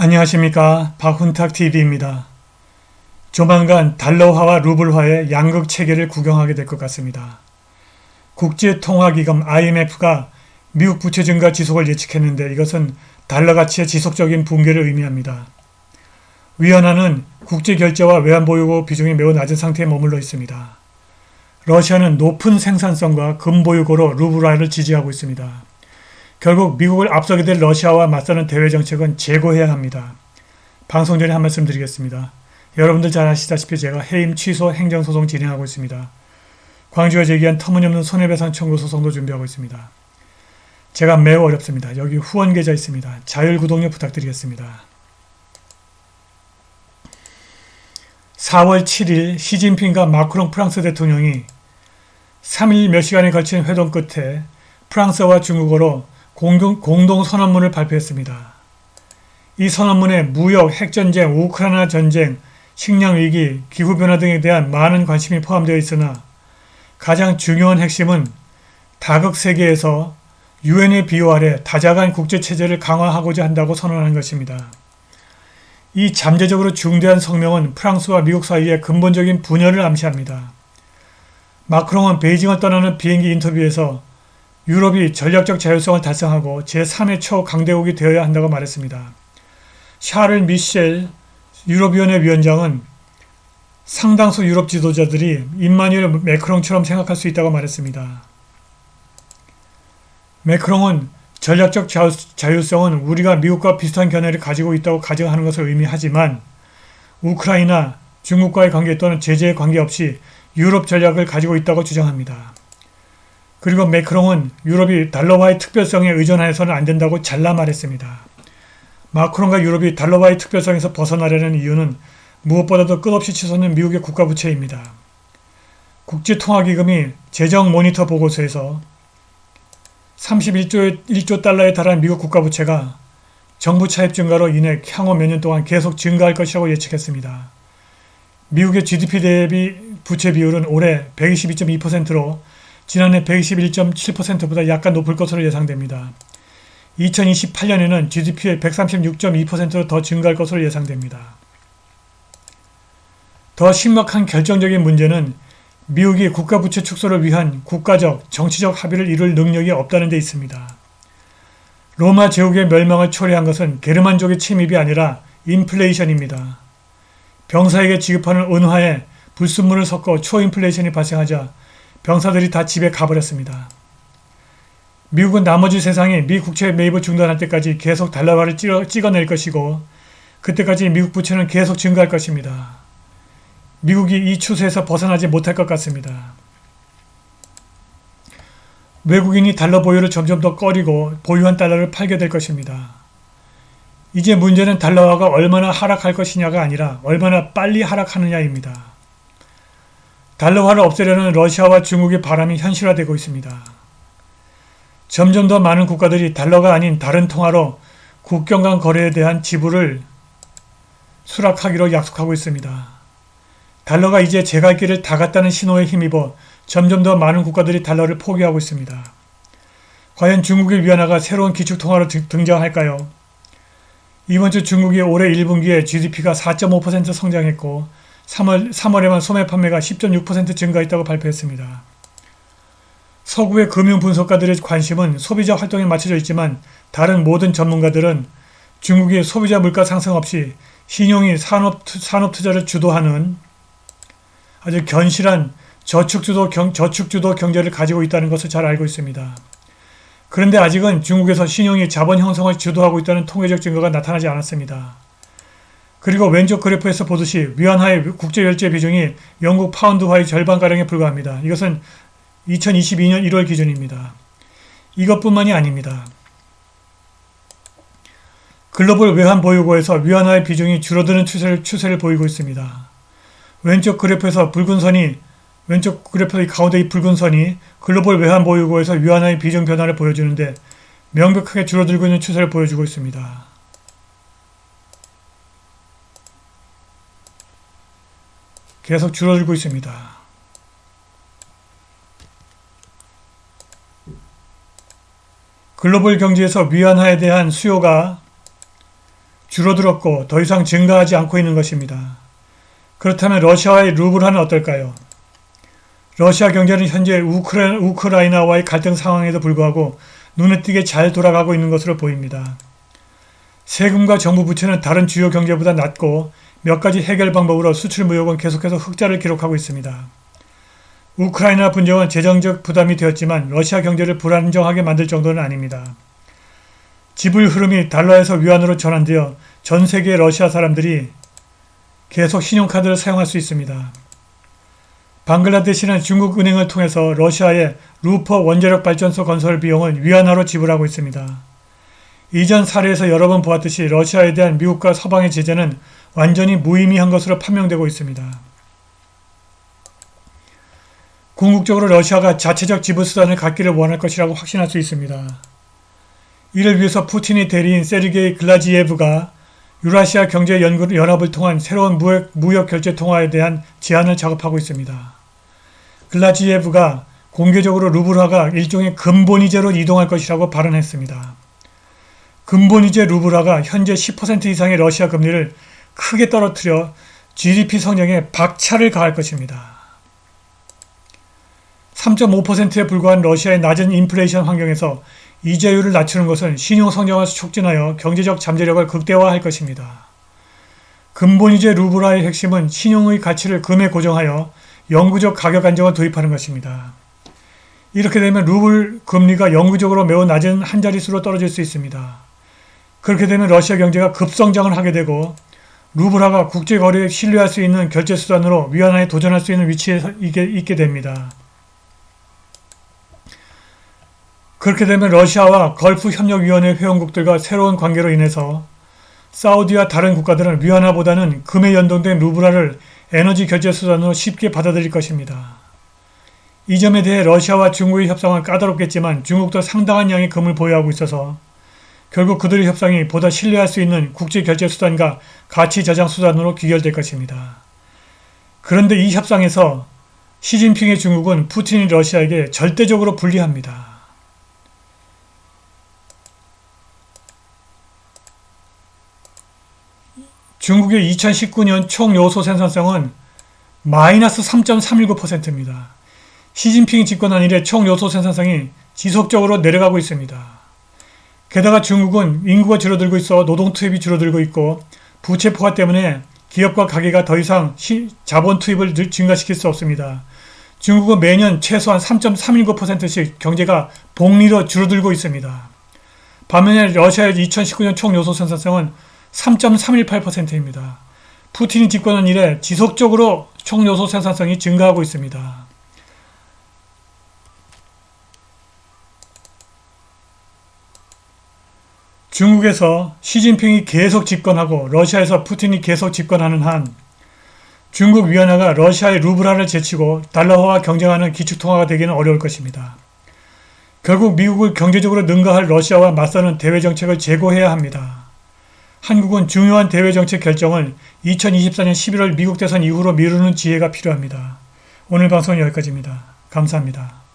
안녕하십니까. 박훈탁TV입니다. 조만간 달러화와 루블화의 양극 체계를 구경하게 될 것 같습니다. 국제통화기금 IMF가 미국 부채 증가 지속을 예측했는데 이것은 달러 가치의 지속적인 붕괴를 의미합니다. 위안화는 국제결제와 외환보유고 비중이 매우 낮은 상태에 머물러 있습니다. 러시아는 높은 생산성과 금보유고로 루블화를 지지하고 있습니다. 결국 미국을 앞서게 될 러시아와 맞서는 대외 정책은 재고해야 합니다. 방송 전에 한 말씀 드리겠습니다. 여러분들 잘 아시다시피 제가 해임 취소 행정소송 진행하고 있습니다. 광주에 제기한 터무니없는 손해배상 청구 소송도 준비하고 있습니다. 제가 매우 어렵습니다. 여기 후원 계좌 있습니다. 자율 구독료 부탁드리겠습니다. 4월 7일 시진핑과 마크롱 프랑스 대통령이 3일 몇 시간에 걸친 회동 끝에 프랑스와 중국어로 공동 선언문을 발표했습니다. 이 선언문에 무역, 핵전쟁, 우크라이나 전쟁, 식량위기, 기후변화 등에 대한 많은 관심이 포함되어 있으나 가장 중요한 핵심은 다극세계에서 유엔의 비호 아래 다자간 국제체제를 강화하고자 한다고 선언한 것입니다. 이 잠재적으로 중대한 성명은 프랑스와 미국 사이의 근본적인 분열을 암시합니다. 마크롱은 베이징을 떠나는 비행기 인터뷰에서 유럽이 전략적 자율성을 달성하고 제3의 초강대국이 되어야 한다고 말했습니다. 샤를 미셸 유럽위원회 위원장은 상당수 유럽 지도자들이 임마누엘 매크롱처럼 생각할 수 있다고 말했습니다. 매크롱은 전략적 자율성은 우리가 미국과 비슷한 견해를 가지고 있다고 가정하는 것을 의미하지만 우크라이나, 중국과의 관계 또는 제재에 관계없이 유럽 전략을 가지고 있다고 주장합니다. 그리고 매크롱은 유럽이 달러화의 특별성에 의존해서는 안 된다고 잘라 말했습니다. 마크롱과 유럽이 달러화의 특별성에서 벗어나려는 이유는 무엇보다도 끝없이 치솟는 미국의 국가부채입니다. 국제통화기금이 재정 모니터 보고서에서 31조 달러에 달한 미국 국가부채가 정부 차입 증가로 인해 향후 몇 년 동안 계속 증가할 것이라고 예측했습니다. 미국의 GDP 대비 부채 비율은 올해 122.2%로 지난해 121.7%보다 약간 높을 것으로 예상됩니다. 2028년에는 GDP의 136.2%로 더 증가할 것으로 예상됩니다. 더 심각한 결정적인 문제는 미국이 국가부채 축소를 위한 국가적, 정치적 합의를 이룰 능력이 없다는 데 있습니다. 로마 제국의 멸망을 초래한 것은 게르만족의 침입이 아니라 인플레이션입니다. 병사에게 지급하는 은화에 불순물을 섞어 초인플레이션이 발생하자 병사들이 다 집에 가버렸습니다. 미국은 나머지 세상이 미 국채 매입을 중단할 때까지 계속 달러화를 찍어낼 것이고 그때까지 미국 부채는 계속 증가할 것입니다. 미국이 이 추세에서 벗어나지 못할 것 같습니다. 외국인이 달러 보유를 점점 더 꺼리고 보유한 달러를 팔게 될 것입니다. 이제 문제는 달러화가 얼마나 하락할 것이냐가 아니라 얼마나 빨리 하락하느냐입니다. 달러화를 없애려는 러시아와 중국의 바람이 현실화되고 있습니다. 점점 더 많은 국가들이 달러가 아닌 다른 통화로 국경 간 거래에 대한 지불을 수락하기로 약속하고 있습니다. 달러가 이제 제갈 길을 다 갔다는 신호에 힘입어 점점 더 많은 국가들이 달러를 포기하고 있습니다. 과연 중국의 위안화가 새로운 기축통화로 등장할까요? 이번 주 중국이 올해 1분기에 GDP가 4.5% 성장했고 3월에만 소매 판매가 10.6% 증가했다고 발표했습니다. 서구의 금융 분석가들의 관심은 소비자 활동에 맞춰져 있지만 다른 모든 전문가들은 중국이 소비자 물가 상승 없이 신용이 산업 투자를 주도하는 아주 견실한 저축주도 경제를 가지고 있다는 것을 잘 알고 있습니다. 그런데 아직은 중국에서 신용이 자본 형성을 주도하고 있다는 통계적 증거가 나타나지 않았습니다. 그리고 왼쪽 그래프에서 보듯이 위안화의 국제결제 비중이 영국 파운드화의 절반가량에 불과합니다. 이것은 2022년 1월 기준입니다. 이것뿐만이 아닙니다. 글로벌 외환 보유고에서 위안화의 비중이 줄어드는 추세를 보이고 있습니다. 왼쪽 그래프의 가운데 이 붉은 선이 글로벌 외환 보유고에서 위안화의 비중 변화를 보여주는데 명백하게 줄어들고 있는 추세를 보여주고 있습니다. 계속 줄어들고 있습니다. 글로벌 경제에서 위안화에 대한 수요가 줄어들었고 더 이상 증가하지 않고 있는 것입니다. 그렇다면 러시아와의 루블화는 어떨까요? 러시아 경제는 현재 우크라이나와의 갈등 상황에도 불구하고 눈에 띄게 잘 돌아가고 있는 것으로 보입니다. 세금과 정부 부채는 다른 주요 경제보다 낮고 몇 가지 해결 방법으로 수출 무역은 계속해서 흑자를 기록하고 있습니다. 우크라이나 분쟁은 재정적 부담이 되었지만 러시아 경제를 불안정하게 만들 정도는 아닙니다. 지불 흐름이 달러에서 위안으로 전환되어 전 세계 러시아 사람들이 계속 신용카드를 사용할 수 있습니다. 방글라데시는 중국 은행을 통해서 러시아의 루퍼 원자력 발전소 건설 비용을 위안화로 지불하고 있습니다. 이전 사례에서 여러 번 보았듯이 러시아에 대한 미국과 서방의 제재는 완전히 무의미한 것으로 판명되고 있습니다. 궁극적으로 러시아가 자체적 지불 수단을 갖기를 원할 것이라고 확신할 수 있습니다. 이를 위해서 푸틴의 대리인 세르게이 글라지예브가 유라시아 경제연합을 통한 새로운 무역 결제 통화에 대한 제안을 작업하고 있습니다. 글라지예브가 공개적으로 루블화가 일종의 근본이제로 이동할 것이라고 발언했습니다. 근본이제 루블화가 현재 10% 이상의 러시아 금리를 크게 떨어뜨려 GDP 성장에 박차를 가할 것입니다. 3.5%에 불과한 러시아의 낮은 인플레이션 환경에서 이자율을 낮추는 것은 신용 성장을 촉진하여 경제적 잠재력을 극대화할 것입니다. 근본이제 루블화의 핵심은 신용의 가치를 금에 고정하여 영구적 가격 안정을 도입하는 것입니다. 이렇게 되면 루블 금리가 영구적으로 매우 낮은 한 자릿수로 떨어질 수 있습니다. 그렇게 되면 러시아 경제가 급성장을 하게 되고 루블화가 국제거래에 신뢰할 수 있는 결제수단으로 위안화에 도전할 수 있는 위치에 있게 됩니다. 그렇게 되면 러시아와 걸프협력위원회 회원국들과 새로운 관계로 인해서 사우디와 다른 국가들은 위안화보다는 금에 연동된 루블화를 에너지 결제 수단으로 쉽게 받아들일 것입니다. 이 점에 대해 러시아와 중국의 협상은 까다롭겠지만 중국도 상당한 양의 금을 보유하고 있어서 결국 그들의 협상이 보다 신뢰할 수 있는 국제 결제 수단과 가치 저장 수단으로 귀결될 것입니다. 그런데 이 협상에서 시진핑의 중국은 푸틴이 러시아에게 절대적으로 불리합니다. 중국의 2019년 총 요소 생산성은 마이너스 3.319%입니다. 시진핑이 집권한 이래 총 요소 생산성이 지속적으로 내려가고 있습니다. 게다가 중국은 인구가 줄어들고 있어 노동 투입이 줄어들고 있고 부채 포화 때문에 기업과 가게가 더 이상 자본 투입을 증가시킬 수 없습니다. 중국은 매년 최소한 3.319%씩 경제가 복리로 줄어들고 있습니다. 반면에 러시아의 2019년 총 요소 생산성은 3.318%입니다. 푸틴이 집권한 이래 지속적으로 총 요소 생산성이 증가하고 있습니다. 중국에서 시진핑이 계속 집권하고 러시아에서 푸틴이 계속 집권하는 한 중국 위안화가 러시아의 루블화를 제치고 달러화와 경쟁하는 기축통화가 되기는 어려울 것입니다. 결국 미국을 경제적으로 능가할 러시아와 맞서는 대외정책을 재고해야 합니다. 한국은 중요한 대외정책 결정을 2024년 11월 미국 대선 이후로 미루는 지혜가 필요합니다. 오늘 방송은 여기까지입니다. 감사합니다.